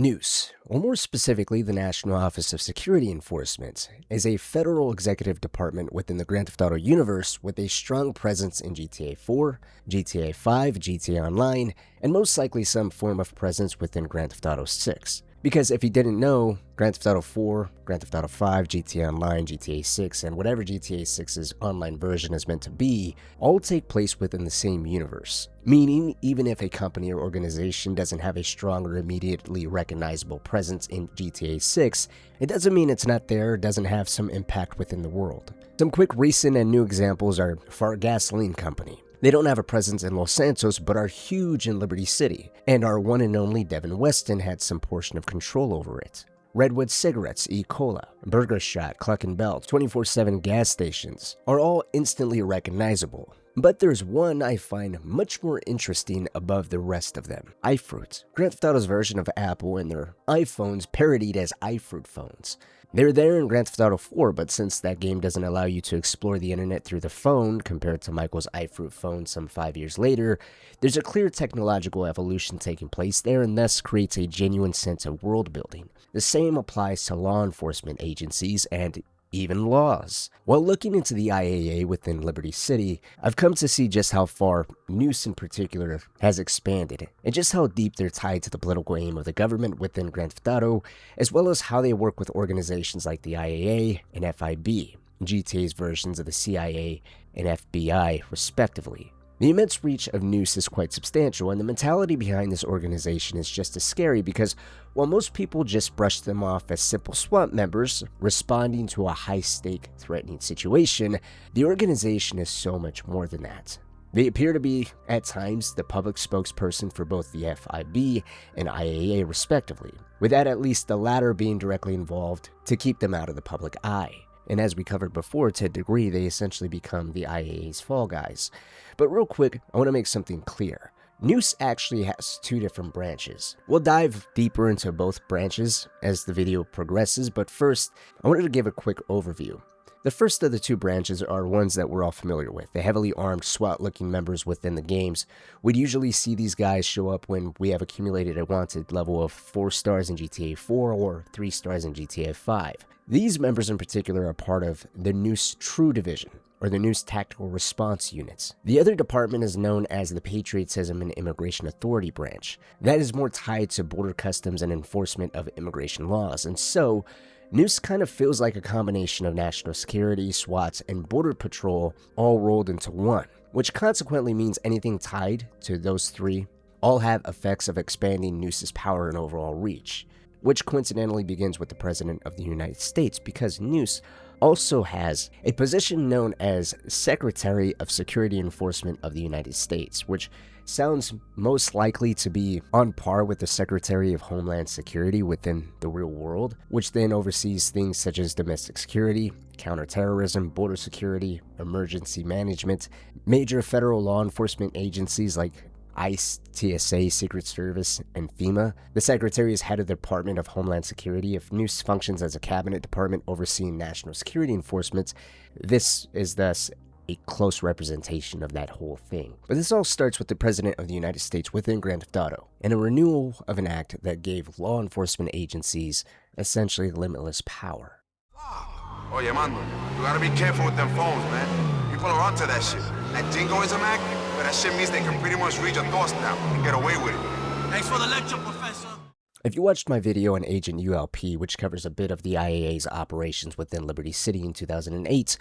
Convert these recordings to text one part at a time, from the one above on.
NOOSE, or more specifically the National Office of Security Enforcement, is a federal executive department within the Grand Theft Auto universe with a strong presence in GTA 4, GTA 5, GTA Online, and most likely some form of presence within Grand Theft Auto 6. Because if you didn't know, Grand Theft Auto 4, Grand Theft Auto 5, GTA Online, GTA 6, and whatever GTA 6's online version is meant to be, all take place within the same universe. Meaning, even if a company or organization doesn't have a strong or immediately recognizable presence in GTA 6, it doesn't mean it's not there or doesn't have some impact within the world. Some quick recent and new examples are Far Gasoline Company. They don't have a presence in Los Santos, but are huge in Liberty City, and our one and only Devin Weston had some portion of control over it. Redwood Cigarettes, E-Cola, Burger Shot, Cluck and Bell, 24/7 gas stations are all instantly recognizable. But there's one I find much more interesting above the rest of them. iFruit. Grand Theft Auto's version of Apple and their iPhones parodied as iFruit phones. They're there in Grand Theft Auto 4, but since that game doesn't allow you to explore the internet through the phone compared to Michael's iFruit phone some 5 years later, there's a clear technological evolution taking place there and thus creates a genuine sense of world building. The same applies to law enforcement agencies and even laws. While looking into the IAA within Liberty City, I've come to see just how far NOOSE in particular has expanded, and just how deep they're tied to the political aim of the government within Grand Theft Auto, as well as how they work with organizations like the IAA and FIB, GTA's versions of the CIA and FBI, respectively. The immense reach of NOOSE is quite substantial, and the mentality behind this organization is just as scary because while most people just brush them off as simple SWAT members responding to a high-stake, threatening situation, the organization is so much more than that. They appear to be, at times, the public spokesperson for both the FIB and IAA respectively, with at least the latter being directly involved to keep them out of the public eye. And as we covered before, to a degree, they essentially become the IAA's fall guys. But real quick, I want to make something clear. NOOSE actually has two different branches. We'll dive deeper into both branches as the video progresses, but first, I wanted to give a quick overview. The first of the two branches are ones that we're all familiar with, the heavily armed SWAT-looking members within the games. We'd usually see these guys show up when we have accumulated a wanted level of 4 stars in GTA 4 or 3 stars in GTA 5. These members in particular are part of the NOOSE True Division, or the NOOSE Tactical Response Units. The other department is known as the Patriotism and Immigration Authority Branch. That is more tied to border customs and enforcement of immigration laws, and so NOOSE kind of feels like a combination of national security, SWAT, and border patrol all rolled into one, which consequently means anything tied to those three all have effects of expanding NOOSE's power and overall reach, which coincidentally begins with the President of the United States because NOOSE also has a position known as Secretary of Security Enforcement of the United States, which sounds most likely to be on par with the Secretary of Homeland Security within the real world, which then oversees things such as domestic security, counterterrorism, border security, emergency management, major federal law enforcement agencies like ICE, TSA, Secret Service, and FEMA. The Secretary is head of the Department of Homeland Security. If NOOSE functions as a cabinet department overseeing national security enforcement, this is thus a close representation of that whole thing. But this all starts with the President of the United States within Grand Theft Auto, and a renewal of an act that gave law enforcement agencies essentially limitless power. Oh yeah, man, you gotta be careful with them phones, man. People are onto that shit. That Jingoism Act, but that shit means they can pretty much read your thoughts now and get away with it. Thanks for the lecture, Professor. If you watched my video on Agent ULP, which covers a bit of the IAA's operations within Liberty City in 2008,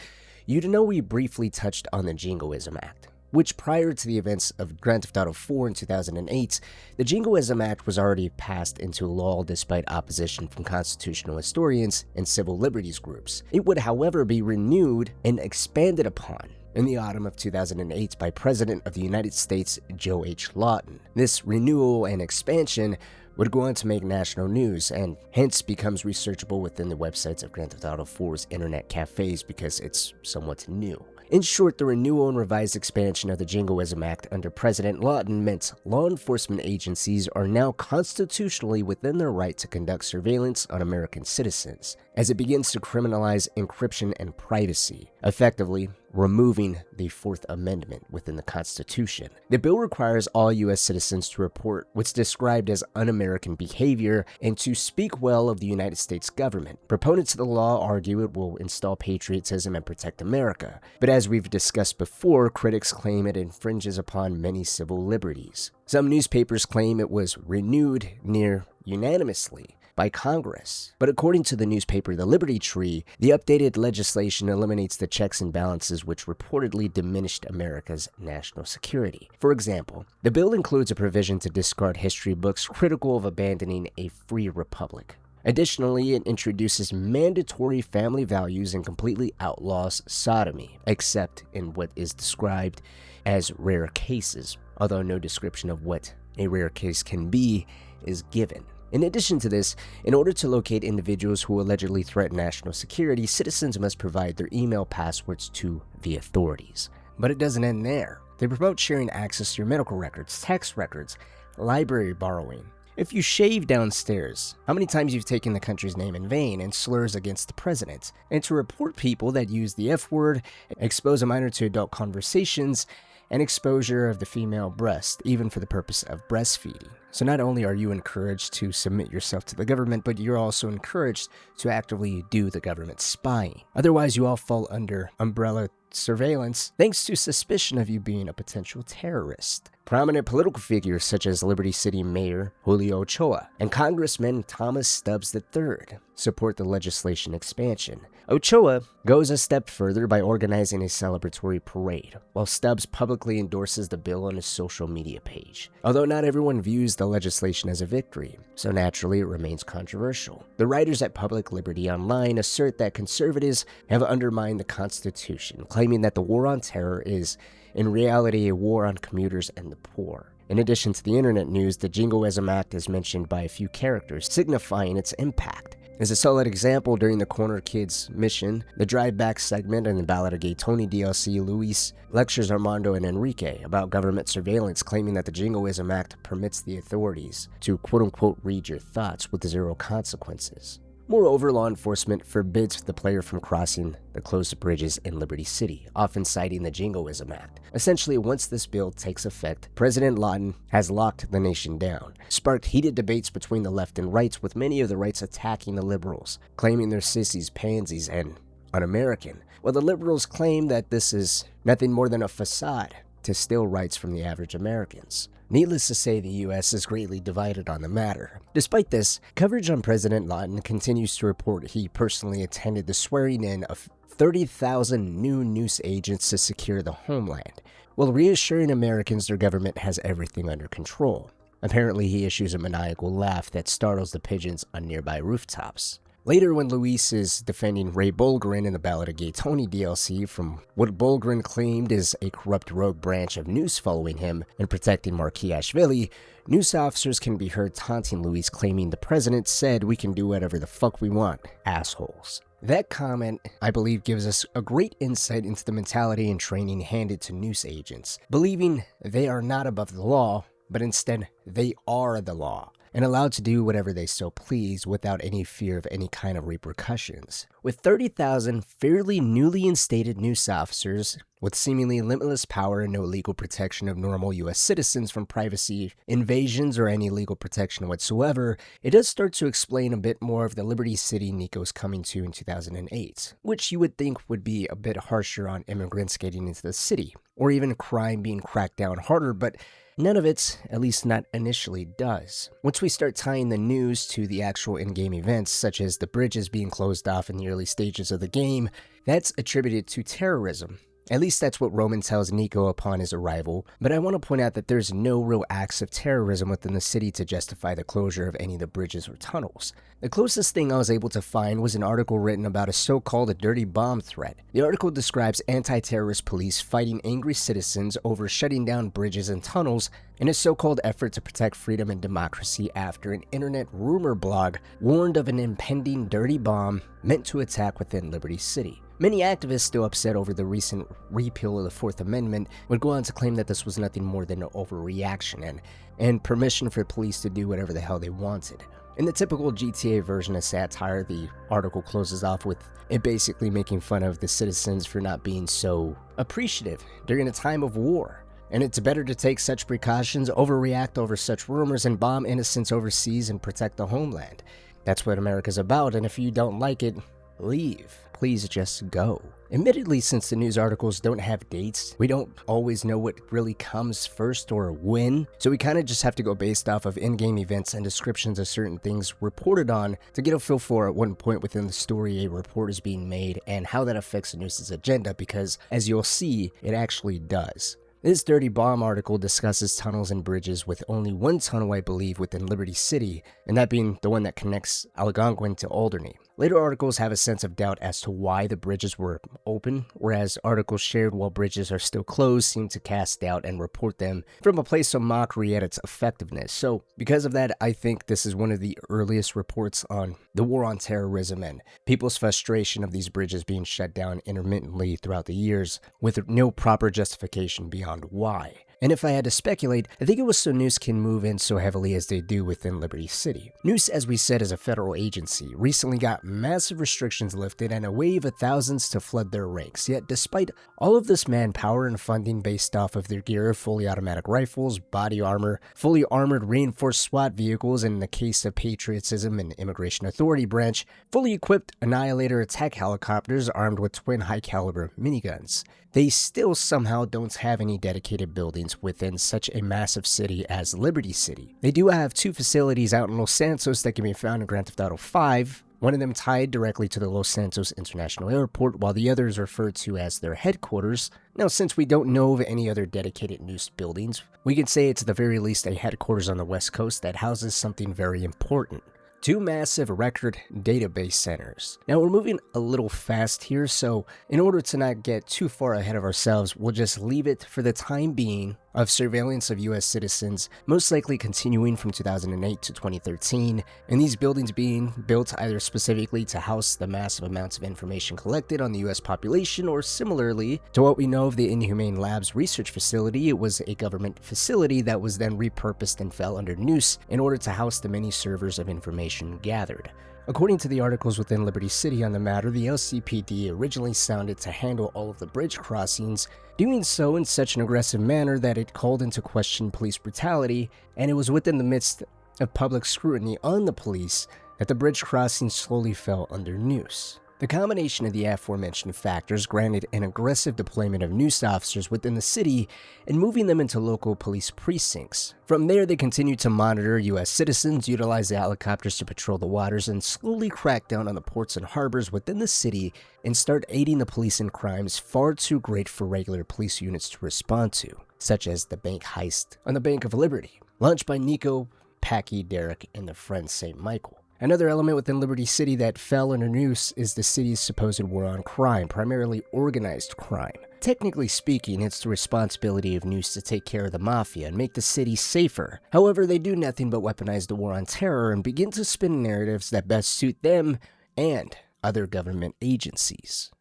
you'd know we briefly touched on the Jingoism Act, which prior to the events of Grand Theft Auto 4 in 2008, the Jingoism Act was already passed into law despite opposition from constitutional historians and civil liberties groups. It would, however, be renewed and expanded upon in the autumn of 2008 by President of the United States Joe H. Lawton. This renewal and expansion would go on to make national news and hence becomes researchable within the websites of Grand Theft Auto 4's internet cafes because it's somewhat new. In short, the renewal and revised expansion of the Jingoism Act under President Lawton meant law enforcement agencies are now constitutionally within their right to conduct surveillance on American citizens, as it begins to criminalize encryption and privacy. Effectively, removing the Fourth Amendment within the Constitution. The bill requires all U.S. citizens to report what's described as un-American behavior and to speak well of the United States government. Proponents of the law argue it will install patriotism and protect America, but as we've discussed before, critics claim it infringes upon many civil liberties. Some newspapers claim it was renewed near unanimously by Congress. But according to the newspaper The Liberty Tree, the updated legislation eliminates the checks and balances which reportedly diminished America's national security. For example, the bill includes a provision to discard history books critical of abandoning a free republic. Additionally, it introduces mandatory family values and completely outlaws sodomy, except in what is described as rare cases, although no description of what a rare case can be is given. In addition to this, in order to locate individuals who allegedly threaten national security, citizens must provide their email passwords to the authorities. But it doesn't end there. They promote sharing access to your medical records, tax records, library borrowing. If you shave downstairs, how many times you've taken the country's name in vain and slurs against the president, and to report people that use the F word, expose a minor to adult conversations, and exposure of the female breast, even for the purpose of breastfeeding. So not only are you encouraged to submit yourself to the government, but you're also encouraged to actively do the government spying. Otherwise, you all fall under umbrella surveillance thanks to suspicion of you being a potential terrorist. Prominent political figures such as Liberty City Mayor Julio Ochoa and Congressman Thomas Stubbs III support the legislation expansion. Ochoa goes a step further by organizing a celebratory parade, while Stubbs publicly endorses the bill on his social media page. Although not everyone views the legislation as a victory, so naturally it remains controversial. The writers at Public Liberty Online assert that conservatives have undermined the Constitution, claiming that the war on terror is in reality a war on commuters and the poor. In addition to the internet news, the Jingoism Act is mentioned by a few characters, signifying its impact. As a solid example, during the Corner Kids mission, the Drive Back segment, and the Ballad of Gay Tony DLC, Luis lectures Armando and Enrique about government surveillance, claiming that the Jingoism Act permits the authorities to quote-unquote read your thoughts with zero consequences. Moreover, law enforcement forbids the player from crossing the closed bridges in Liberty City, often citing the Jingoism Act. Essentially, once this bill takes effect, President Lawton has locked the nation down, sparked heated debates between the left and rights, with many of the rights attacking the liberals, claiming they're sissies, pansies, and un-American, while the liberals claim that this is nothing more than a facade to steal rights from the average Americans. Needless to say, the U.S. is greatly divided on the matter. Despite this, coverage on President Lawton continues to report he personally attended the swearing-in of 30,000 new NOOSE agents to secure the homeland, while reassuring Americans their government has everything under control. Apparently, he issues a maniacal laugh that startles the pigeons on nearby rooftops. Later, when Luis is defending Ray Bolgren in the Ballad of Gay Tony DLC from what Bolgren claimed is a corrupt rogue branch of NOOSE following him and protecting Markiashvili, NOOSE officers can be heard taunting Luis, claiming the president said we can do whatever the fuck we want, assholes. That comment, I believe, gives us a great insight into the mentality and training handed to NOOSE agents, believing they are not above the law, but instead they are the law, and allowed to do whatever they so please without any fear of any kind of repercussions. With 30,000 fairly newly instated NOOSE officers, with seemingly limitless power and no legal protection of normal U.S. citizens from privacy invasions or any legal protection whatsoever, it does start to explain a bit more of the Liberty City Nico's coming to in 2008, which you would think would be a bit harsher on immigrants getting into the city, or even crime being cracked down harder, but none of it, at least not initially, does. Once we start tying the news to the actual in-game events, such as the bridges being closed off in the early stages of the game, that's attributed to terrorism. At least that's what Roman tells Nico upon his arrival, but I want to point out that there's no real acts of terrorism within the city to justify the closure of any of the bridges or tunnels. The closest thing I was able to find was an article written about a so-called dirty bomb threat. The article describes anti-terrorist police fighting angry citizens over shutting down bridges and tunnels in a so-called effort to protect freedom and democracy after an internet rumor blog warned of an impending dirty bomb meant to attack within Liberty City. Many activists, still upset over the recent repeal of the Fourth Amendment, would go on to claim that this was nothing more than an overreaction and permission for police to do whatever the hell they wanted. In the typical GTA version of satire, the article closes off with it basically making fun of the citizens for not being so appreciative during a time of war. And it's better to take such precautions, overreact over such rumors, and bomb innocents overseas and protect the homeland. That's what America's about, and if you don't like it, leave. Please just go. Admittedly, since the news articles don't have dates, we don't always know what really comes first or when, so we kind of just have to go based off of in-game events and descriptions of certain things reported on to get a feel for at what point within the story a report is being made and how that affects the NOOSE's agenda, because as you'll see, it actually does. This Dirty Bomb article discusses tunnels and bridges, with only one tunnel, I believe, within Liberty City, and that being the one that connects Algonquin to Alderney. Later articles have a sense of doubt as to why the bridges were open, whereas articles shared while bridges are still closed seem to cast doubt and report them from a place of mockery at its effectiveness. So, because of that, I think this is one of the earliest reports on the war on terrorism and people's frustration of these bridges being shut down intermittently throughout the years, with no proper justification beyond why. And if I had to speculate, I think it was so NOOSE can move in so heavily as they do within Liberty City. NOOSE, as we said, is a federal agency, recently got massive restrictions lifted and a wave of thousands to flood their ranks. Yet despite all of this manpower and funding based off of their gear, fully automatic rifles, body armor, fully armored reinforced SWAT vehicles, and in the case of patriotism and immigration authority branch, fully equipped Annihilator attack helicopters armed with twin high-caliber miniguns, they still somehow don't have any dedicated buildings within such a massive city as Liberty City. They do have two facilities out in Los Santos that can be found in Grand Theft Auto 5, one of them tied directly to the Los Santos International Airport, while the other is referred to as their headquarters. Now, since we don't know of any other dedicated NOOSE buildings, we can say it's at the very least a headquarters on the West Coast that houses something very important. Two massive record database centers. Now, we're moving a little fast here, so in order to not get too far ahead of ourselves, we'll just leave it for the time being of surveillance of US citizens, most likely continuing from 2008 to 2013, and these buildings being built either specifically to house the massive amounts of information collected on the US population, or similarly to what we know of the Inhumane Labs research facility. It was a government facility that was then repurposed and fell under NOOSE in order to house the many servers of information gathered. According to the articles within Liberty City on the matter, the LCPD originally sounded to handle all of the bridge crossings, doing so in such an aggressive manner that it called into question police brutality, and it was within the midst of public scrutiny on the police that the bridge crossings slowly fell under NOOSE. The combination of the aforementioned factors granted an aggressive deployment of NOOSE officers within the city and moving them into local police precincts. From there, they continued to monitor U.S. citizens, utilize the helicopters to patrol the waters, and slowly crack down on the ports and harbors within the city and start aiding the police in crimes far too great for regular police units to respond to, such as the bank heist on the Bank of Liberty, launched by Nico, Packy, Derek, and their friend St. Michael. Another element within Liberty City that fell under NOOSE is the city's supposed war on crime, primarily organized crime. Technically speaking, it's the responsibility of NOOSE to take care of the mafia and make the city safer. However, they do nothing but weaponize the war on terror and begin to spin narratives that best suit them and other government agencies.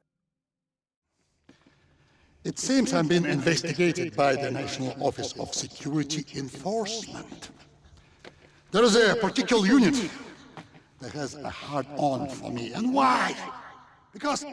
It seems I'm being investigated by the National Office of Security Enforcement. There is a particular unit that has a hard-on for me. And why? Because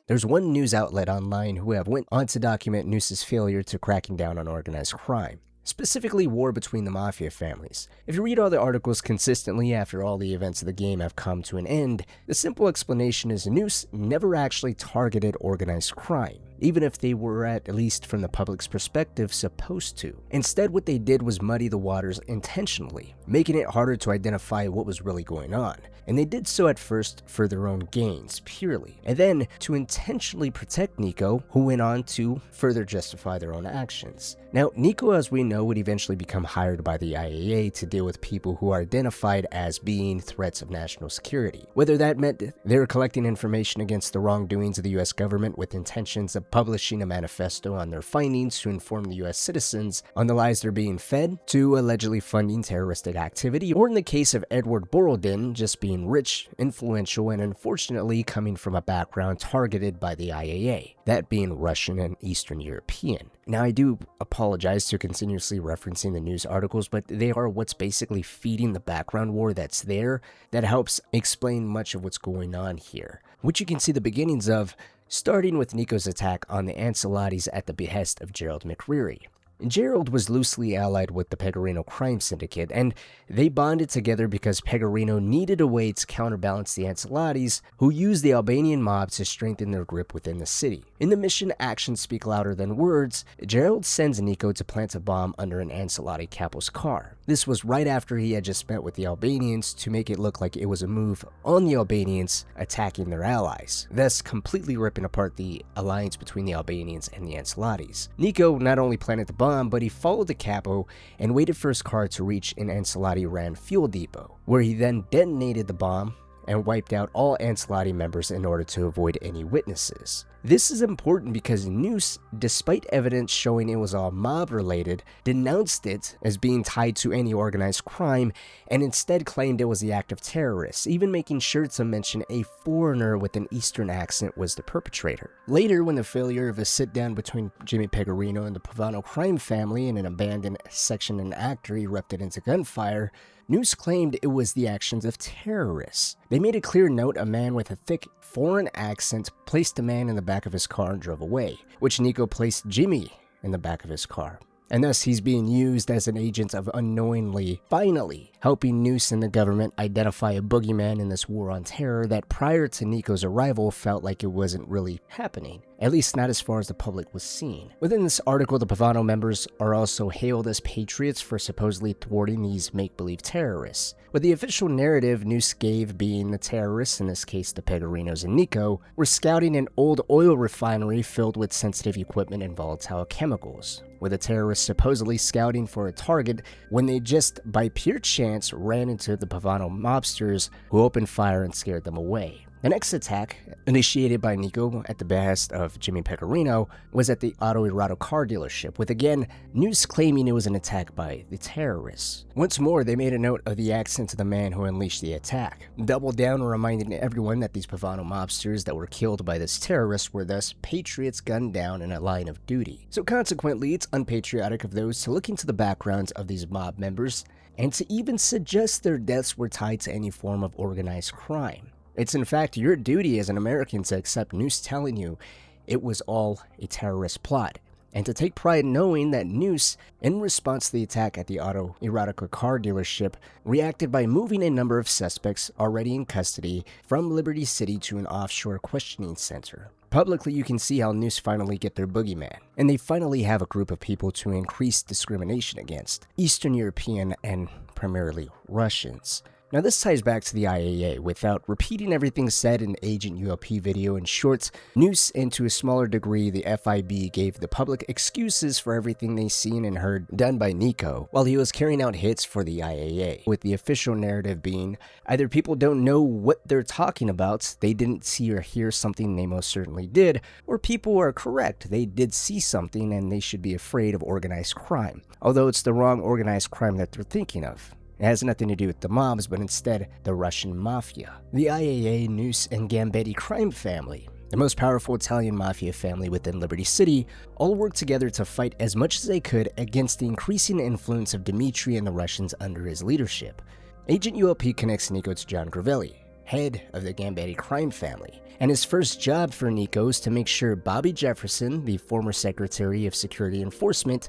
there's one news outlet online who have went on to document NOOSE's failure to cracking down on organized crime, specifically war between the mafia families. If you read all the articles consistently after all the events of the game have come to an end, the simple explanation is NOOSE never actually targeted organized crime, even if they were at least from the public's perspective supposed to. Instead, what they did was muddy the waters intentionally, making it harder to identify what was really going on. And they did so at first for their own gains, purely, and then to intentionally protect Nico, who went on to further justify their own actions. Now, Nico, as we know, would eventually become hired by the IAA to deal with people who are identified as being threats of national security. Whether that meant they were collecting information against the wrongdoings of the US government with intentions of publishing a manifesto on their findings to inform the US citizens on the lies they're being fed, to allegedly funding terroristic activity, or in the case of Edward Borodin, just being rich, influential, and unfortunately coming from a background targeted by the IAA, that being Russian and Eastern European. Now, I do apologize to continuously referencing the news articles, but they are what's basically feeding the background war that's there that helps explain much of what's going on here, which you can see the beginnings of, starting with Nico's attack on the Ancelottis at the behest of Gerald McCreary. Gerald was loosely allied with the Pegorino crime syndicate, and they bonded together because Pegorino needed a way to counterbalance the Ancelottis, who used the Albanian mob to strengthen their grip within the city. In the mission Actions Speak Louder Than Words, Gerald sends Nico to plant a bomb under an Ancelotti capo's car. This was right after he had just met with the Albanians to make it look like it was a move on the Albanians attacking their allies, thus completely ripping apart the alliance between the Albanians and the Ancelottis. Nico not only planted the bomb, but he followed the capo and waited for his car to reach an Ancelotti-ran fuel depot, where he then detonated the bomb and wiped out all Ancelotti members in order to avoid any witnesses. This is important because NOOSE, despite evidence showing it was all mob-related, denounced it as being tied to any organized crime and instead claimed it was the act of terrorists, even making sure to mention a foreigner with an Eastern accent was the perpetrator. Later, when the failure of a sit-down between Jimmy Pegorino and the Pavano crime family in an abandoned section and actor erupted into gunfire, NOOSE claimed it was the actions of terrorists. They made a clear note a man with a thick foreign accent placed a man in the back of his car and drove away, which Nico placed Jimmy in the back of his car. And thus he's being used as an agent of unknowingly, finally, helping NOOSE and the government identify a boogeyman in this war on terror that prior to Nico's arrival felt like it wasn't really happening, at least not as far as the public was seen. Within this article, the Pavano members are also hailed as patriots for supposedly thwarting these make-believe terrorists, with the official narrative NOOSE gave being the terrorists, in this case the Pegorinos and Nico, were scouting an old oil refinery filled with sensitive equipment and volatile chemicals, with the terrorists supposedly scouting for a target when they just by pure chance ran into the Pavano mobsters, who opened fire and scared them away. The next attack, initiated by Nico at the behest of Jimmy Pegorino, was at the autoerotic car dealership, with again NOOSE claiming it was an attack by the terrorists. Once more, they made a note of the accent of the man who unleashed the attack, doubled down reminding everyone that these Pavano mobsters that were killed by this terrorist were thus patriots gunned down in a line of duty. So consequently, it's unpatriotic of those to look into the backgrounds of these mob members and to even suggest their deaths were tied to any form of organized crime. It's in fact your duty as an American to accept NOOSE telling you it was all a terrorist plot, and to take pride knowing that NOOSE, in response to the attack at the autoerotica car dealership, reacted by moving a number of suspects already in custody from Liberty City to an offshore questioning center. Publicly, you can see how NOOSE finally get their boogeyman, and they finally have a group of people to increase discrimination against Eastern European and primarily Russians. Now this ties back to the IAA. Without repeating everything said in Agent ULP video in short, NOOSE, and to a smaller degree the FIB, gave the public excuses for everything they seen and heard done by Nico while he was carrying out hits for the IAA, with the official narrative being either people don't know what they're talking about, they didn't see or hear something they most certainly did, or people are correct, they did see something and they should be afraid of organized crime, although it's the wrong organized crime that they're thinking of. It has nothing to do with the mobs, but instead the Russian mafia. The IAA, NOOSE, and Gambetti crime family, the most powerful Italian mafia family within Liberty City, all worked together to fight as much as they could against the increasing influence of Dmitri and the Russians under his leadership. Agent ULP connects Nico to John Gravelli, head of the Gambetti crime family, and his first job for Nico is to make sure Bobby Jefferson, the former Secretary of Security Enforcement,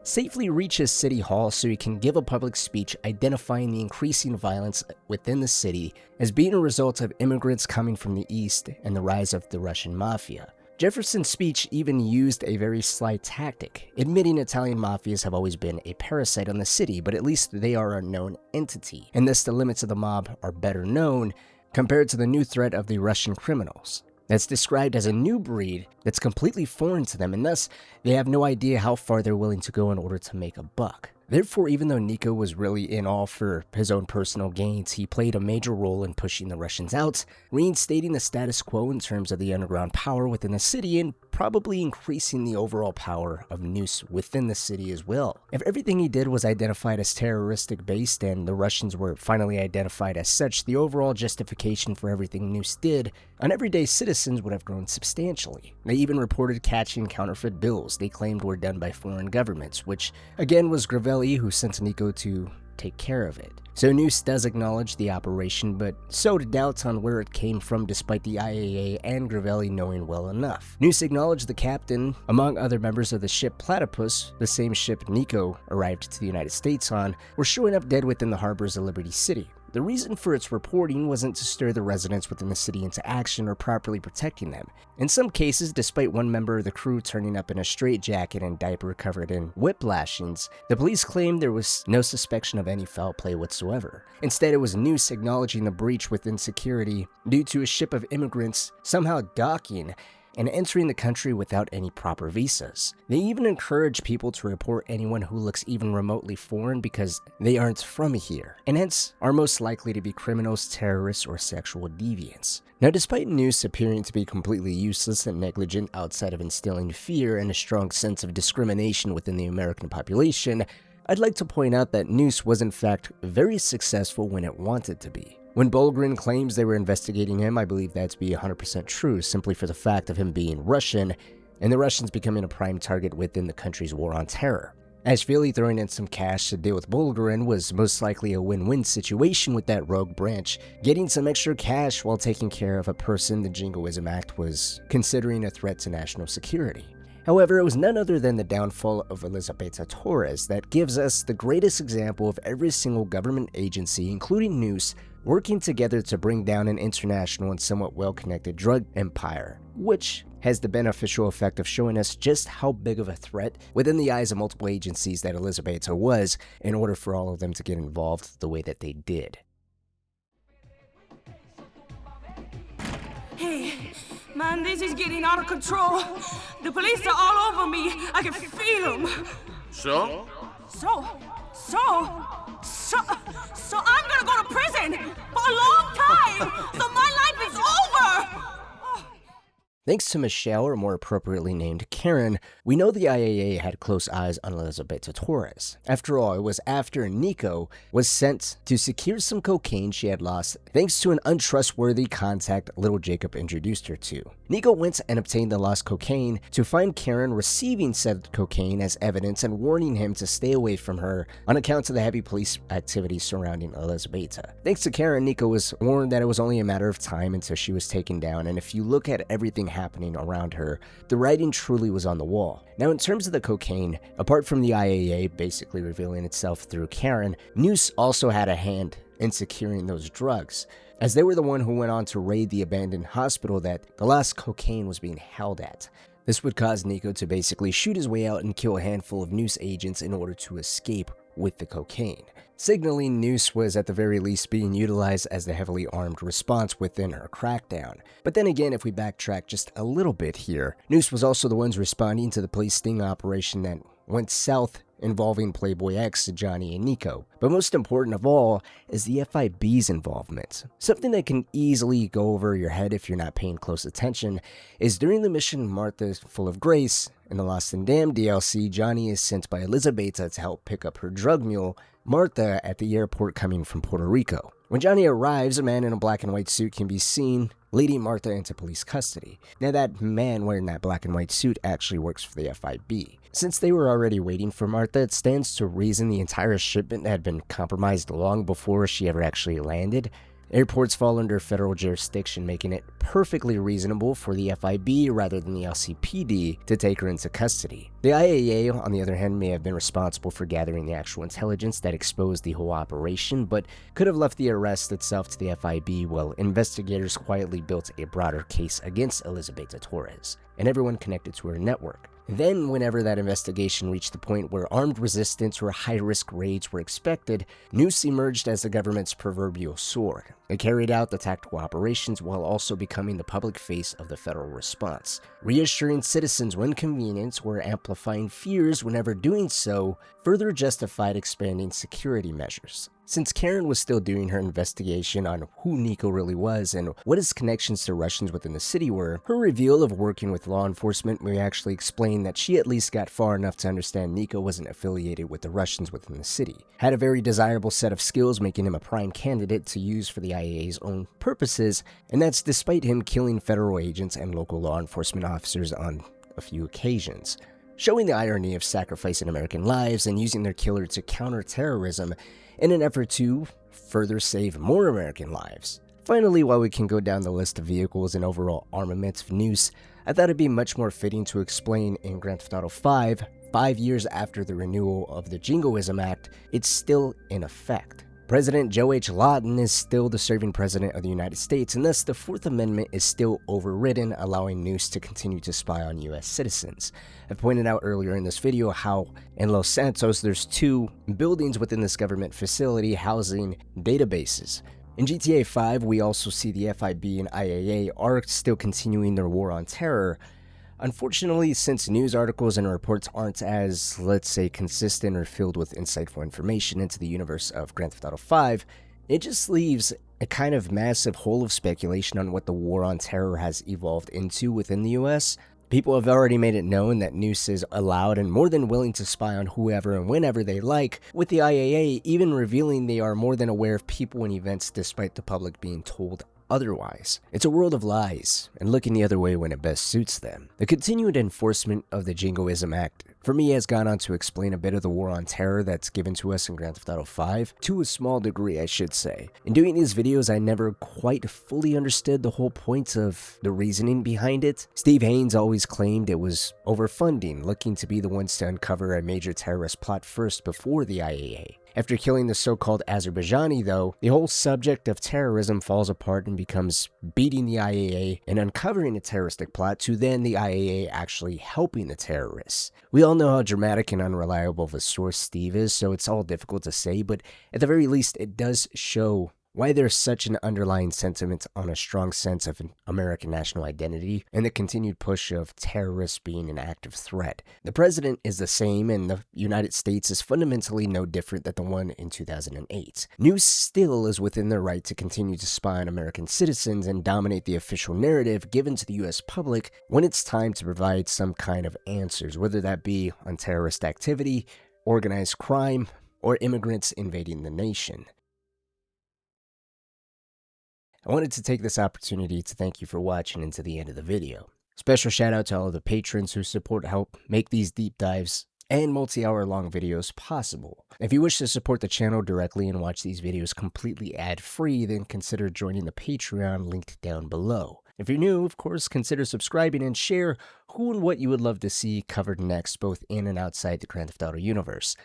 safely reaches City Hall so he can give a public speech identifying the increasing violence within the city as being a result of immigrants coming from the East and the rise of the Russian mafia. Jefferson's speech even used a very sly tactic, admitting Italian mafias have always been a parasite on the city, but at least they are a known entity, and thus the limits of the mob are better known compared to the new threat of the Russian criminals. That's described as a new breed that's completely foreign to them, and thus they have no idea how far they're willing to go in order to make a buck. Therefore, even though Nico was really in all for his own personal gains, he played a major role in pushing the Russians out, reinstating the status quo in terms of the underground power within the city, and probably increasing the overall power of NOOSE within the city as well. If everything he did was identified as terroristic based and the Russians were finally identified as such, the overall justification for everything NOOSE did on everyday citizens would have grown substantially. They even reported catching counterfeit bills they claimed were done by foreign governments, which again was Gravelli who sent Nico to take care of it. So NOOSE does acknowledge the operation, but sowed doubts on where it came from despite the IAA and Gravelli knowing well enough. NOOSE acknowledged the captain, among other members of the ship Platypus, the same ship Nico arrived to the United States on, were showing up dead within the harbors of Liberty City. The reason for its reporting wasn't to stir the residents within the city into action or properly protecting them. In some cases, despite one member of the crew turning up in a straitjacket and diaper covered in whip lashings, the police claimed there was no suspicion of any foul play whatsoever. Instead, it was NOOSE acknowledging the breach within security due to a ship of immigrants somehow docking and entering the country without any proper visas. They even encourage people to report anyone who looks even remotely foreign because they aren't from here, and hence are most likely to be criminals, terrorists, or sexual deviants. Now, despite NOOSE appearing to be completely useless and negligent outside of instilling fear and a strong sense of discrimination within the American population, I'd like to point out that NOOSE was in fact very successful when it wanted to be. When Bulgarin claims they were investigating him, I believe that to be 100% true, simply for the fact of him being Russian, and the Russians becoming a prime target within the country's war on terror. Ashvili throwing in some cash to deal with Bulgarin was most likely a win-win situation with that rogue branch, getting some extra cash while taking care of a person the Jingoism Act was considering a threat to national security. However, it was none other than the downfall of Elizabeta Torres that gives us the greatest example of every single government agency, including NOOSE, working together to bring down an international and somewhat well-connected drug empire, which has the beneficial effect of showing us just how big of a threat within the eyes of multiple agencies that Elizabeta was in order for all of them to get involved the way that they did. Hey, man, this is getting out of control. The police are all over me. I can feel them. So I'm gonna go to prison for a long time. So my life is over. Thanks to Michelle, or more appropriately named Karen, we know the IAA had close eyes on Elizabeta Torres. After all, it was after Nico was sent to secure some cocaine she had lost thanks to an untrustworthy contact little Jacob introduced her to. Nico went and obtained the lost cocaine to find Karen receiving said cocaine as evidence and warning him to stay away from her on account of the heavy police activity surrounding Elizabeta. Thanks to Karen, Nico was warned that it was only a matter of time until she was taken down, and if you look at everything happening around her, the writing truly was on the wall. Now, in terms of the cocaine, apart from the IAA basically revealing itself through Karen, NOOSE also had a hand in securing those drugs, as they were the one who went on to raid the abandoned hospital that the lost cocaine was being held at. This would cause Nico to basically shoot his way out and kill a handful of NOOSE agents in order to escape with the cocaine. Signaling NOOSE was at the very least being utilized as the heavily armed response within her crackdown. But then again, if we backtrack just a little bit here, NOOSE was also the ones responding to the police sting operation that went south involving Playboy X, Johnny, and Nico. But most important of all is the FIB's involvement. Something that can easily go over your head if you're not paying close attention is during the mission Martha Full of Grace in the Lost and Damned DLC, Johnny is sent by Elizabeta to help pick up her drug mule, Martha, at the airport coming from Puerto Rico. When Johnny arrives, a man in a black and white suit can be seen leading Martha into police custody. Now, that man wearing that black and white suit actually works for the FIB. Since they were already waiting for Martha, it stands to reason the entire shipment had been compromised long before she ever actually landed. Airports fall under federal jurisdiction, making it perfectly reasonable for the FIB rather than the LCPD to take her into custody. The IAA, on the other hand, may have been responsible for gathering the actual intelligence that exposed the whole operation, but could have left the arrest itself to the FIB while investigators quietly built a broader case against Elizabeta Torres and everyone connected to her network. Then, whenever that investigation reached the point where armed resistance or high-risk raids were expected, NOOSE emerged as the government's proverbial sword. It carried out the tactical operations while also becoming the public face of the federal response, reassuring citizens when convenient or amplifying fears whenever doing so further justified expanding security measures. Since Karen was still doing her investigation on who Nico really was and what his connections to Russians within the city were, her reveal of working with law enforcement may actually explain that she at least got far enough to understand Nico wasn't affiliated with the Russians within the city, had a very desirable set of skills making him a prime candidate to use for the IAA's own purposes, and that's despite him killing federal agents and local law enforcement officers on a few occasions, showing the irony of sacrificing American lives and using their killer to counter terrorism in an effort to further save more American lives. Finally, while we can go down the list of vehicles and overall armaments of NOOSE, I thought it'd be much more fitting to explain in Grand Theft Auto 5, 5 years after the renewal of the Jingoism Act, it's still in effect. President Joe H. Lawton is still the serving president of the United States, and thus the Fourth Amendment is still overridden, allowing NOOSE to continue to spy on U.S. citizens. I pointed out earlier in this video how in Los Santos there's 2 buildings within this government facility housing databases. In GTA 5, we also see the FIB and IAA are still continuing their war on terror. Unfortunately, since news articles and reports aren't as, let's say, consistent or filled with insightful information into the universe of Grand Theft Auto 5, it just leaves a kind of massive hole of speculation on what the war on terror has evolved into within the US. People have already made it known that NOOSE is allowed and more than willing to spy on whoever and whenever they like, with the IAA even revealing they are more than aware of people and events despite the public being told otherwise. It's a world of lies, and looking the other way when it best suits them. The continued enforcement of the Jingoism Act, for me, has gone on to explain a bit of the war on terror that's given to us in Grand Theft Auto 5, to a small degree, I should say. In doing these videos, I never quite fully understood the whole point of the reasoning behind it. Steve Haynes always claimed it was overfunding, looking to be the ones to uncover a major terrorist plot first before the IAA. After killing the so-called Azerbaijani, though, the whole subject of terrorism falls apart and becomes beating the IAA and uncovering a terroristic plot to then the IAA actually helping the terrorists. We all know how dramatic and unreliable of a source Steve is, so it's all difficult to say, but at the very least, it does show why there's such an underlying sentiment on a strong sense of an American national identity and the continued push of terrorists being an active threat. The president is the same, and the United States is fundamentally no different than the one in 2008. NOOSE still is within their right to continue to spy on American citizens and dominate the official narrative given to the U.S. public when it's time to provide some kind of answers, whether that be on terrorist activity, organized crime, or immigrants invading the nation. I wanted to take this opportunity to thank you for watching into the end of the video. Special shout out to all of the patrons who support help make these deep dives and multi-hour long videos possible. If you wish to support the channel directly and watch these videos completely ad-free, then consider joining the Patreon linked down below. If you're new, of course, consider subscribing and share who and what you would love to see covered next, both in and outside the Grand Theft Auto universe.